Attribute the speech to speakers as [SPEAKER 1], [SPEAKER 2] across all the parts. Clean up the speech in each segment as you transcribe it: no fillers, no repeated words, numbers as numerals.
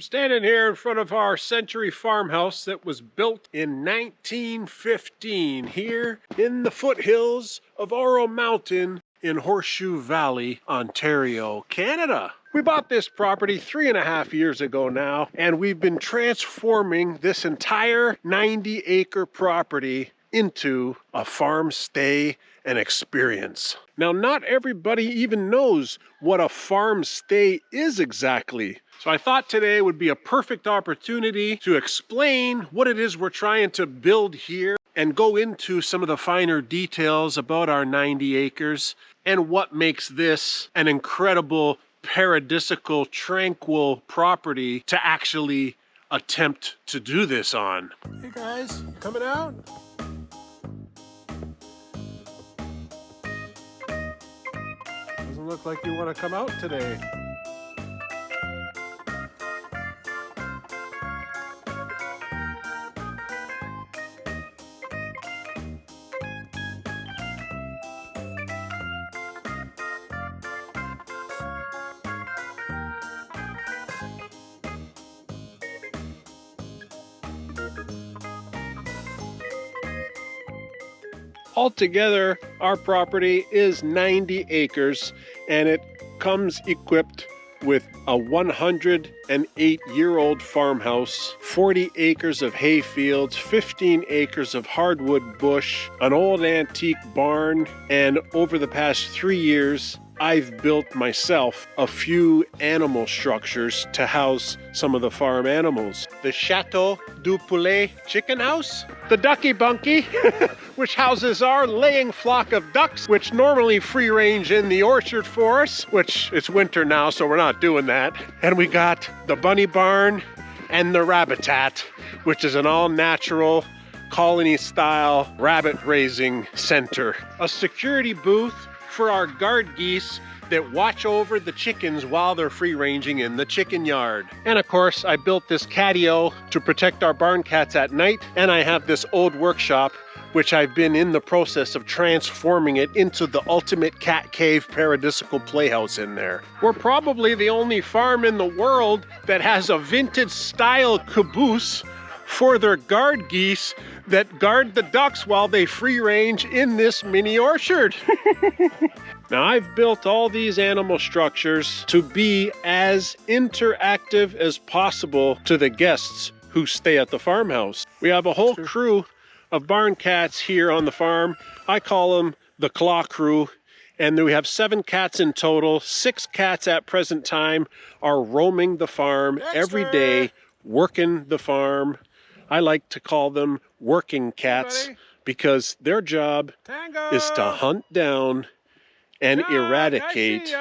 [SPEAKER 1] I'm standing here in front of our century farmhouse that was built in 1915 here in the foothills of Oro Mountain in Horseshoe Valley, Ontario, Canada. We bought this property 3.5 years ago now, and we've been transforming this entire 90-acre property into a farm stay and experience. Now, not everybody even knows what a farm stay is exactly. So I thought today would be a perfect opportunity to explain what it is we're trying to build here and go into some of the finer details about our 90 acres and what makes this an incredible, paradisical, tranquil property to actually attempt to do this on. Hey guys, coming out? Doesn't look like you want to come out today. Altogether, our property is 90 acres and it comes equipped with a 108-year-old farmhouse, 40 acres of hay fields, 15 acres of hardwood bush, an old antique barn, and over the past 3 years, I've built myself a few animal structures to house some of the farm animals. The Chateau du Poulet chicken house, the Ducky Bunky, which houses our laying flock of ducks, which normally free range in the orchard for us, which it's winter now, so we're not doing that. And we got the bunny barn and the rabbitat, which is an all-natural colony-style rabbit raising center. A security booth for our guard geese that watch over the chickens while they're free ranging in the chicken yard. And of course, I built this catio to protect our barn cats at night. And I have this old workshop, which I've been in the process of transforming it into the ultimate cat cave paradisical playhouse in there. We're probably the only farm in the world that has a vintage style caboose for their guard geese that guard the ducks while they free range in this mini orchard. Now, I've built all these animal structures to be as interactive as possible to the guests who stay at the farmhouse. We have a whole crew of barn cats here on the farm. I call them the Claw Crew. And then we have 7 cats in total. 6 cats at present time are roaming the farm every day, working the farm. I like to call them working cats because their job is to hunt down and eradicate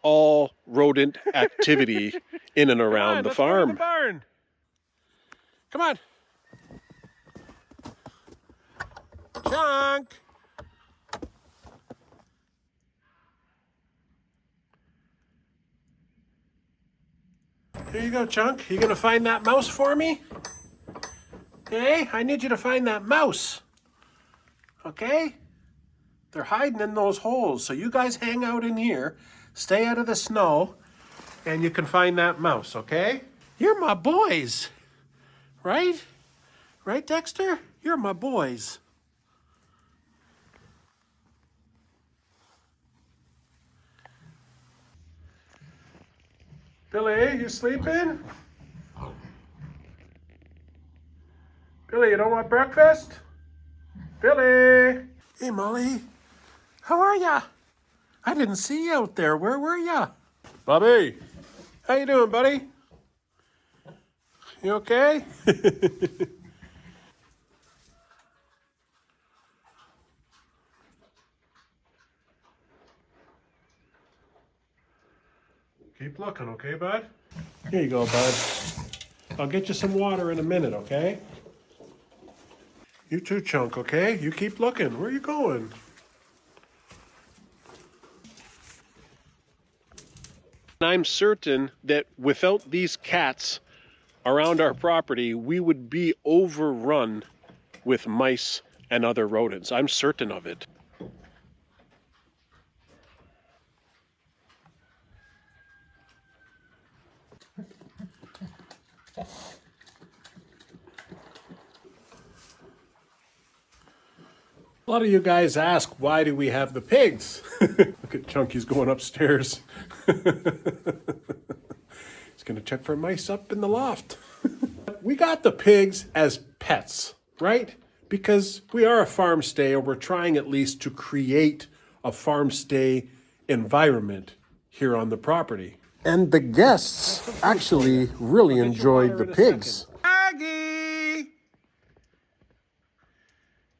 [SPEAKER 1] all rodent activity in and around the farm. Come on. Chunk. Here you go, Chunk. You gonna find that mouse for me? Okay, I need you to find that mouse. Okay? They're hiding in those holes, so you guys hang out in here, stay out of the snow, and you can find that mouse, okay? You're my boys, right? Right, Dexter? You're my boys. Billy, you sleeping? Billy, you don't want breakfast? Billy! Hey, Molly. How are ya? I didn't see you out there. Where were ya? Bobby! How you doing, buddy? You okay? Keep looking, okay, bud? Here you go, bud. I'll get you some water in a minute, okay? You too, Chunk, okay? You keep looking. Where are you going? I'm certain that without these cats around our property, we would be overrun with mice and other rodents. I'm certain of it. A lot of you guys ask, why do we have the pigs? Look at Chunky's going upstairs. He's gonna check for mice up in the loft. We got the pigs as pets, right? Because we are a farm stay, or we're trying at least to create a farm stay environment here on the property. And the guests actually really enjoyed the pigs. Maggie!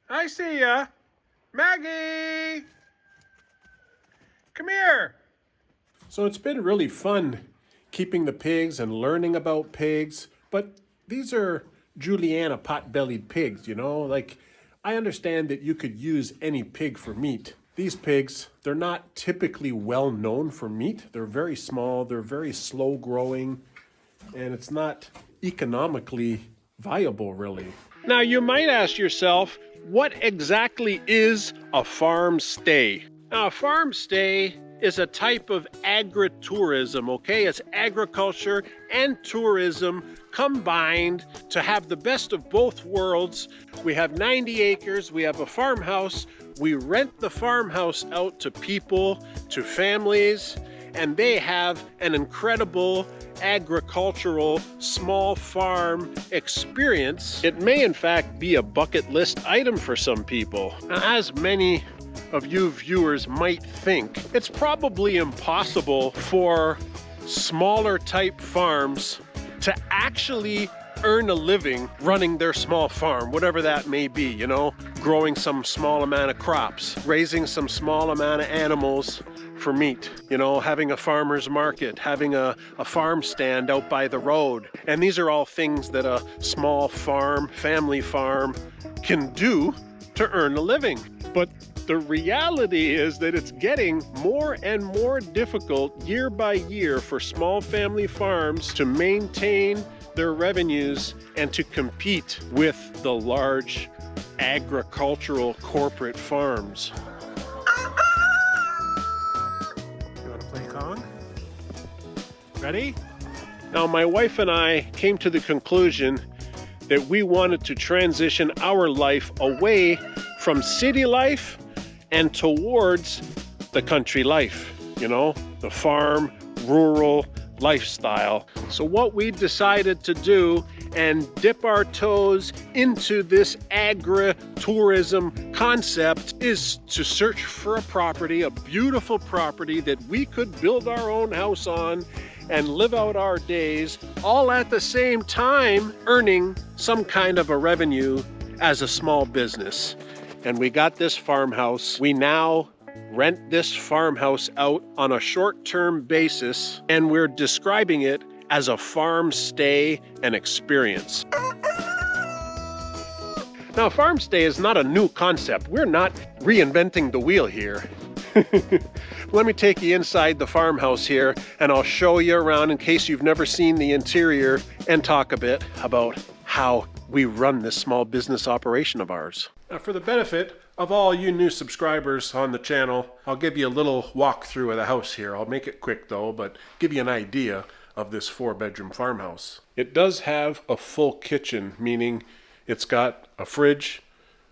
[SPEAKER 1] I see ya. Maggie! Come here! So it's been really fun keeping the pigs and learning about pigs, but these are Juliana pot-bellied pigs, you know? Like, I understand that you could use any pig for meat. These pigs, they're not typically well known for meat. They're very small, they're very slow growing, and it's not economically viable, really. Now, you might ask yourself, what exactly is a farm stay? Now, a farm stay is a type of agritourism, okay? It's agriculture and tourism combined to have the best of both worlds. We have 90 acres, we have a farmhouse, we rent the farmhouse out to people, to families, and they have an incredible agricultural small farm experience. It may in fact be a bucket list item for some people. Now, as many of you viewers might think, it's probably impossible for smaller type farms to actually earn a living running their small farm, whatever that may be, you know, growing some small amount of crops, raising some small amount of animals for meat, you know, having a farmer's market, having a farm stand out by the road. And these are all things that a small farm, family farm can do to earn a living. But the reality is that it's getting more and more difficult year by year for small family farms to maintain their revenues and to compete with the large agricultural corporate farms. You want to play Kong? Ready? Now, my wife and I came to the conclusion that we wanted to transition our life away from city life and towards the country life, you know, the farm, rural lifestyle. So what we decided to do and dip our toes into this agri-tourism concept is to search for a property, a beautiful property that we could build our own house on and live out our days, all at the same time earning some kind of a revenue as a small business. And we got this farmhouse. We now rent this farmhouse out on a short-term basis, and we're describing it as a farm stay and experience. Now, farm stay is not a new concept. We're not reinventing the wheel here. Let me take you inside the farmhouse here, and I'll show you around in case you've never seen the interior, and talk a bit about how we run this small business operation of ours. Now, for the benefit of all you new subscribers on the channel, I'll give you a little walkthrough of the house here. I'll make it quick though, but give you an idea of this 4-bedroom farmhouse. It does have a full kitchen, meaning it's got a fridge,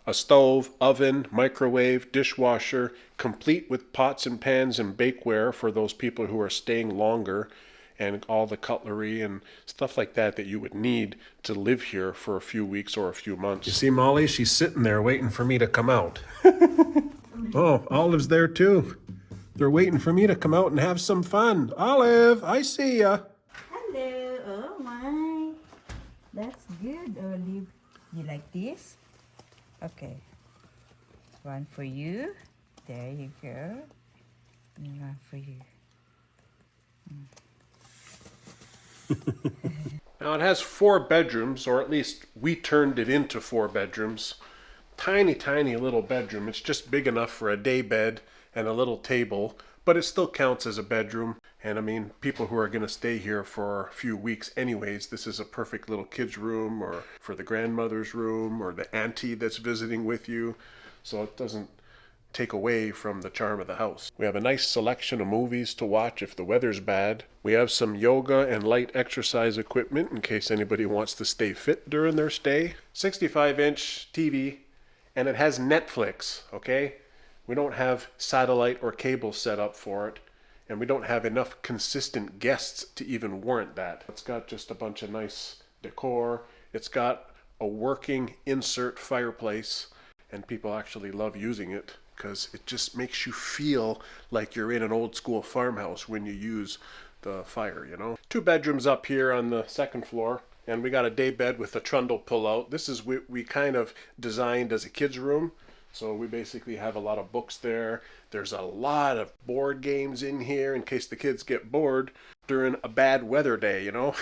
[SPEAKER 1] a stove, oven, microwave, dishwasher, complete with pots and pans and bakeware for those people who are staying longer, and all the cutlery and stuff like that that you would need to live here for a few weeks or a few months. You see Molly? She's sitting there waiting for me to come out. Oh, Olive's there too. They're waiting for me to come out and have some fun. Olive, I see ya.
[SPEAKER 2] Hello. Oh my. That's good, Olive. You like this? Okay. One for you. There you go. And one for you.
[SPEAKER 1] Now it has 4 bedrooms, or at least we turned it into 4 bedrooms. Tiny, tiny little bedroom. It's just big enough for a day bed and a little table, but it still counts as a bedroom. And I mean, people who are going to stay here for a few weeks anyways, this is a perfect little kid's room, or for the grandmother's room, or the auntie that's visiting with you. So it doesn't take away from the charm of the house. We have a nice selection of movies to watch if the weather's bad. We have some yoga and light exercise equipment in case anybody wants to stay fit during their stay. 65-inch TV, and it has Netflix, okay? We don't have satellite or cable set up for it, and we don't have enough consistent guests to even warrant that. It's got just a bunch of nice decor. It's got a working insert fireplace, and people actually love using it because it just makes you feel like you're in an old school farmhouse when you use the fire, you know. 2 bedrooms up here on the 2nd floor, and we got a day bed with a trundle pull out. This is what we kind of designed as a kid's room. So we basically have a lot of books there. There's a lot of board games in here in case the kids get bored during a bad weather day, you know.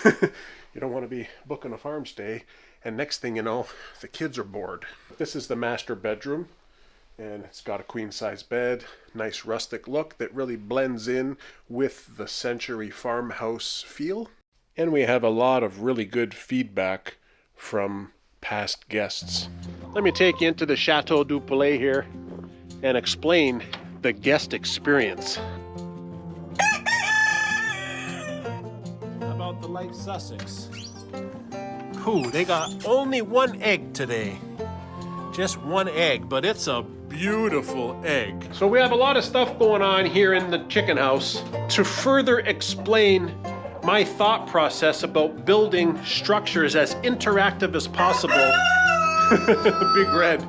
[SPEAKER 1] You don't want to be booking a farm stay, and next thing you know, the kids are bored. This is the master bedroom, and it's got a queen size bed, nice rustic look that really blends in with the century farmhouse feel. And we have a lot of really good feedback from past guests. Let me take you into the Chateau du Palais here and explain the guest experience. How about the light Sussex? Ooh, they got only 1 egg today. Just 1 egg, but it's a beautiful egg. So we have a lot of stuff going on here in the chicken house. To further explain my thought process about building structures as interactive as possible, Big Red,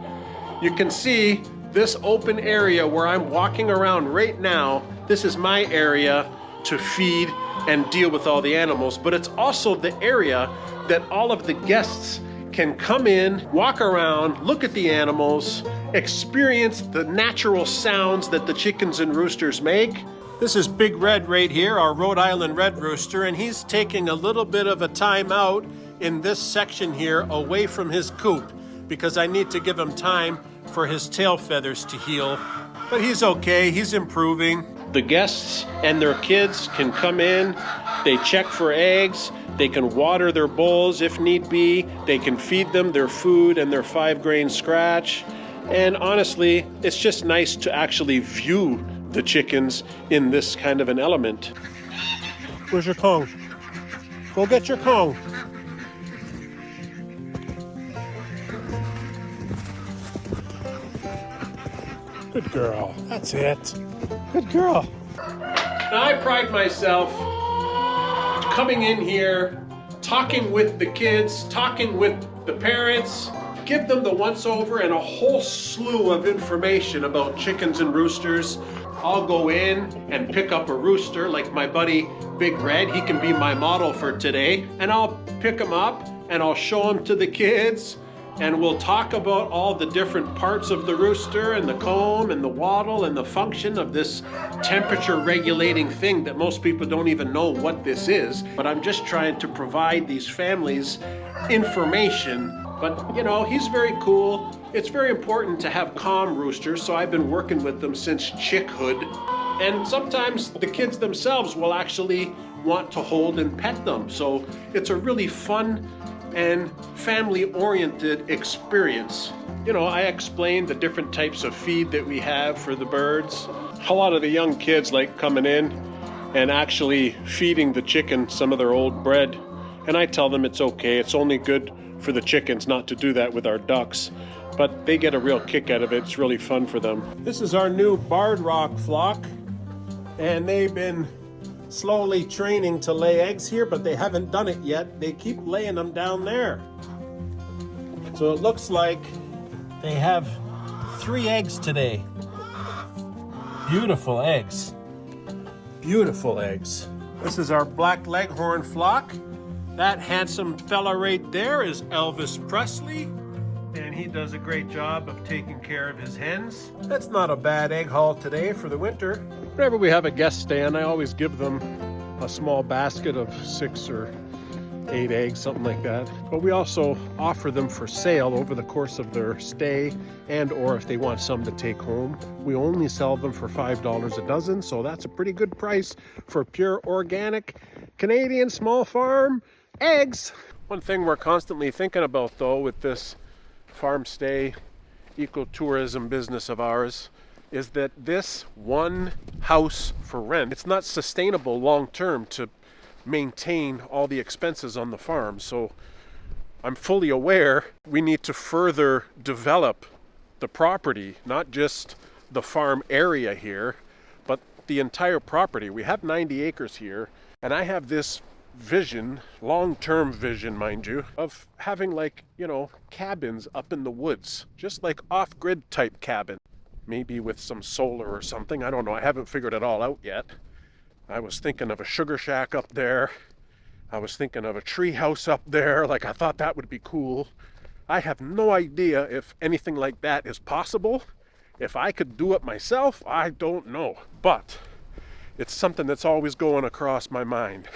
[SPEAKER 1] you can see this open area where I'm walking around right now. This is my area to feed and deal with all the animals, but it's also the area that all of the guests can come in, walk around, look at the animals, experience the natural sounds that the chickens and roosters make. This is Big Red right here, our Rhode Island red rooster, and he's taking a little bit of a time out in this section here away from his coop because I need to give him time for his tail feathers to heal. But he's okay, he's improving. The guests and their kids can come in, they check for eggs, they can water their bowls if need be, they can feed them their food and their 5-grain scratch. And honestly, it's just nice to actually view the chickens in this kind of an element. Where's your Kong? Go get your Kong. Good girl. That's it. Good girl. Now, I pride myself coming in here, talking with the kids, talking with the parents, give them the once-over and a whole slew of information about chickens and roosters. I'll go in and pick up a rooster like my buddy Big Red. He can be my model for today. And I'll pick him up and I'll show him to the kids. And we'll talk about all the different parts of the rooster and the comb and the wattle and the function of this temperature regulating thing that most people don't even know what this is. But I'm just trying to provide these families information. But, you know, he's very cool. It's very important to have calm roosters, so I've been working with them since chickhood. And sometimes the kids themselves will actually want to hold and pet them. So it's a really fun and family-oriented experience. You know, I explained the different types of feed that we have for the birds. A lot of the young kids like coming in and actually feeding the chicken some of their old bread. And I tell them it's okay, it's only good for the chickens not to do that with our ducks. But they get a real kick out of it. It's really fun for them. This is our new barred rock flock. And they've been slowly training to lay eggs here, but they haven't done it yet. They keep laying them down there. So it looks like they have 3 eggs today. Beautiful eggs. Beautiful eggs. This is our black leghorn flock. That handsome fella right there is Elvis Presley, and he does a great job of taking care of his hens. That's not a bad egg haul today for the winter. Whenever we have a guest staying, I always give them a small basket of 6 or 8 eggs, something like that. But we also offer them for sale over the course of their stay, and or if they want some to take home. We only sell them for $5 a dozen, so that's a pretty good price for pure organic Canadian small farm eggs. One thing we're constantly thinking about though with this farm stay ecotourism business of ours is that this one house for rent, it's not sustainable long term to maintain all the expenses on the farm. So I'm fully aware we need to further develop the property, not just the farm area here, but the entire property. We have 90 acres here, and I have this vision, long-term vision, mind you, of having like, cabins up in the woods, just like off-grid type cabin, maybe with some solar or something. I don't know. I haven't figured it all out yet. I was thinking of a sugar shack up there. I was thinking of a tree house up there. Like, I thought that would be cool. I have no idea if anything like that is possible. If I could do it myself, I don't know. But it's something that's always going across my mind.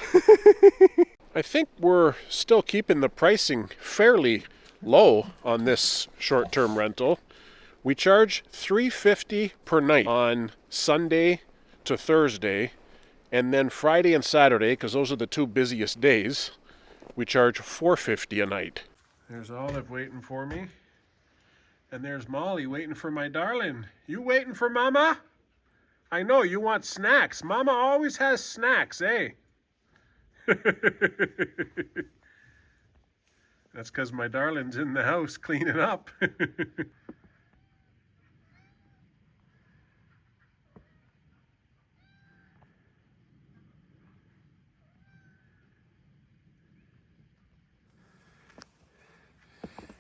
[SPEAKER 1] I think we're still keeping the pricing fairly low on this short-term rental. We charge $350 per night on Sunday to Thursday, and then Friday and Saturday, because those are the two busiest days, we charge $450 a night. There's Olive waiting for me. And there's Molly waiting for my darling. You waiting for Mama? I know you want snacks. Mama always has snacks, eh? That's because my darling's in the house cleaning up.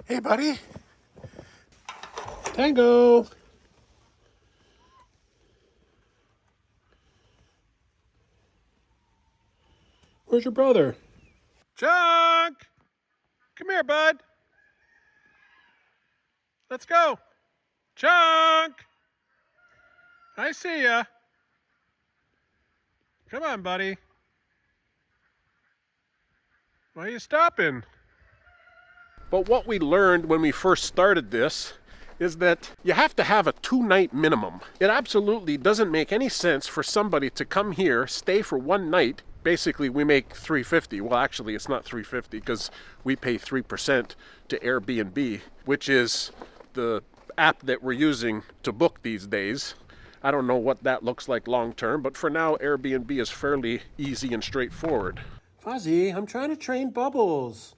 [SPEAKER 1] Hey, buddy. Tango. Where's your brother? Chunk! Come here, bud. Let's go. Chunk! I see ya. Come on, buddy. Why are you stopping? But what we learned when we first started this is that you have to have a 2-night minimum. It absolutely doesn't make any sense for somebody to come here, stay for 1 night. Basically, we make $350. Well, actually, it's not $350 because we pay 3% to Airbnb, which is the app that we're using to book these days. I don't know what that looks like long term, but for now, Airbnb is fairly easy and straightforward. Fuzzy, I'm trying to train Bubbles.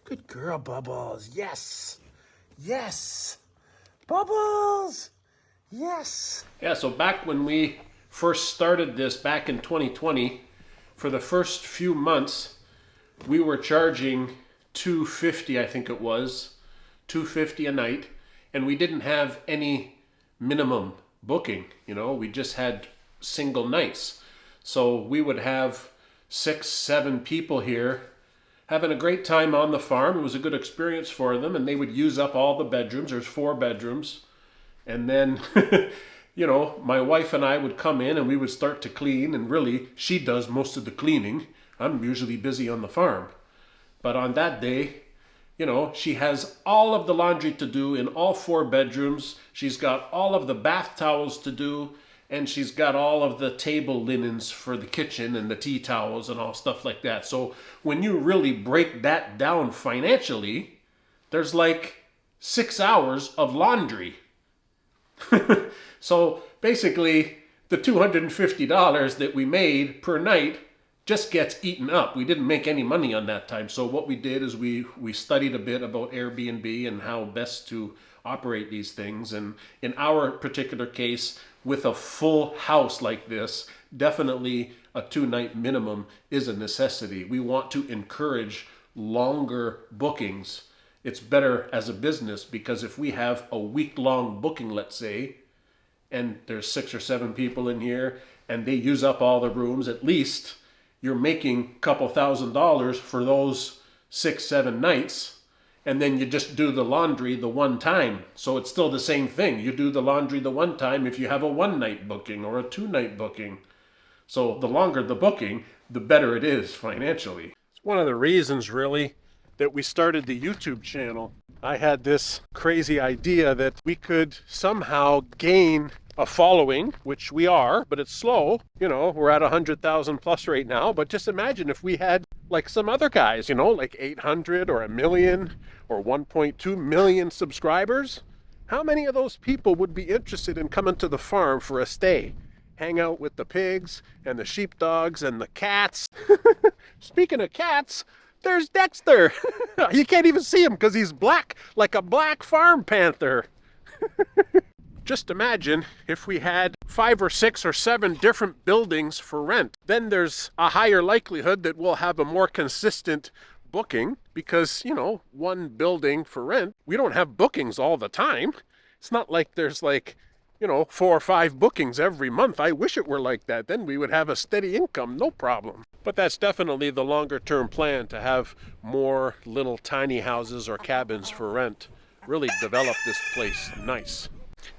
[SPEAKER 1] Good girl, Bubbles. Yes. Yes. Bubbles. Yes. Yeah, so back when we first started this back in 2020, for the first few months, we were charging $250, I think it was, $250 a night, and we didn't have any minimum booking, we just had single nights. So we would have 6, 7 people here having a great time on the farm. It was a good experience for them, and they would use up all the bedrooms. There's 4 bedrooms. And then, my wife and I would come in and we would start to clean, and really, she does most of the cleaning. I'm usually busy on the farm. But on that day, she has all of the laundry to do in all 4 bedrooms. She's got all of the bath towels to do, and she's got all of the table linens for the kitchen and the tea towels and all stuff like that. So when you really break that down financially, there's like 6 hours of laundry. So basically, the $250 that we made per night just gets eaten up. We didn't make any money on that time. So what we did is we studied a bit about Airbnb and how best to operate these things. And in our particular case, with a full house like this, definitely a 2-night minimum is a necessity. We want to encourage longer bookings. It's better as a business, because if we have a week-long booking, let's say, and there's 6 or 7 people in here and they use up all the rooms, at least you're making a couple $1,000s for those 6, 7 nights, and then you just do the laundry the one time. So it's still the same thing. You do the laundry the one time if you have a 1-night booking or a 2-night booking. So the longer the booking, the better it is financially. It's one of the reasons, really, that we started the YouTube channel. I had this crazy idea that we could somehow gain a following, which we are, but it's slow. You know, we're at 100,000 plus right now. But just imagine if we had like some other guys, you know, like 800 or a million or 1.2 million subscribers. How many of those people would be interested in coming to the farm for a stay? Hang out with the pigs and the sheepdogs and the cats. Speaking of cats, there's Dexter. You can't even see him because he's black, like a black farm panther. Just imagine if we had 5 or 6 or 7 different buildings for rent. Then there's a higher likelihood that we'll have a more consistent booking because, you know, one building for rent, we don't have bookings all the time. It's not like there's like, you know, 4 or 5 bookings every month. I wish it were like that. Then we would have a steady income, no problem. But that's definitely the longer term plan, to have more little tiny houses or cabins for rent. Really develop this place nice.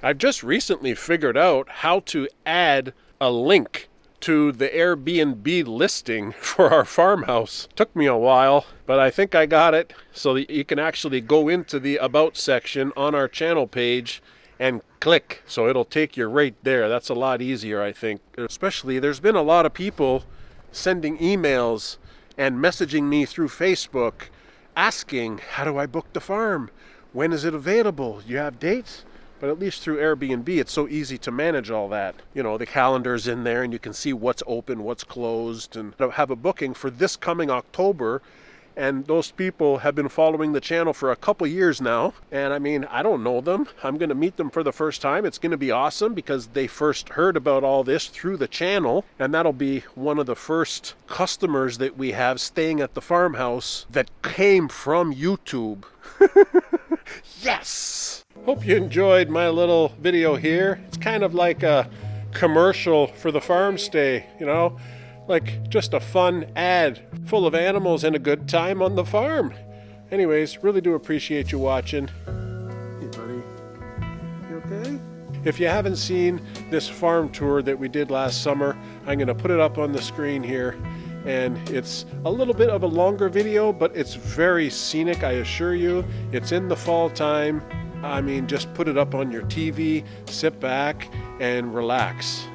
[SPEAKER 1] I've just recently figured out how to add a link to the Airbnb listing for our farmhouse. Took me a while, but I think I got it so that you can actually go into the About section on our channel page and click. So it'll take you right there. That's a lot easier, I think. Especially, there's been a lot of people sending emails and messaging me through Facebook asking, how do I book the farm? When is it available? You have dates? But at least through Airbnb, it's so easy to manage all that. You know, the calendar's in there and you can see what's open, what's closed, and have a booking for this coming October. And those people have been following the channel for a couple years now. And I mean, I don't know them. I'm going to meet them for the first time. It's going to be awesome because they first heard about all this through the channel. And that'll be one of the first customers that we have staying at the farmhouse that came from YouTube. Yes! Hope you enjoyed my little video here. It's kind of like a commercial for the farm stay, you know? Like just a fun ad full of animals and a good time on the farm. Anyways, really do appreciate you watching. Hey buddy, you okay? If you haven't seen this farm tour that we did last summer, I'm going to put it up on the screen here. And it's a little bit of a longer video, but it's very scenic, I assure you. It's in the fall time. I mean, just put it up on your TV, sit back and relax.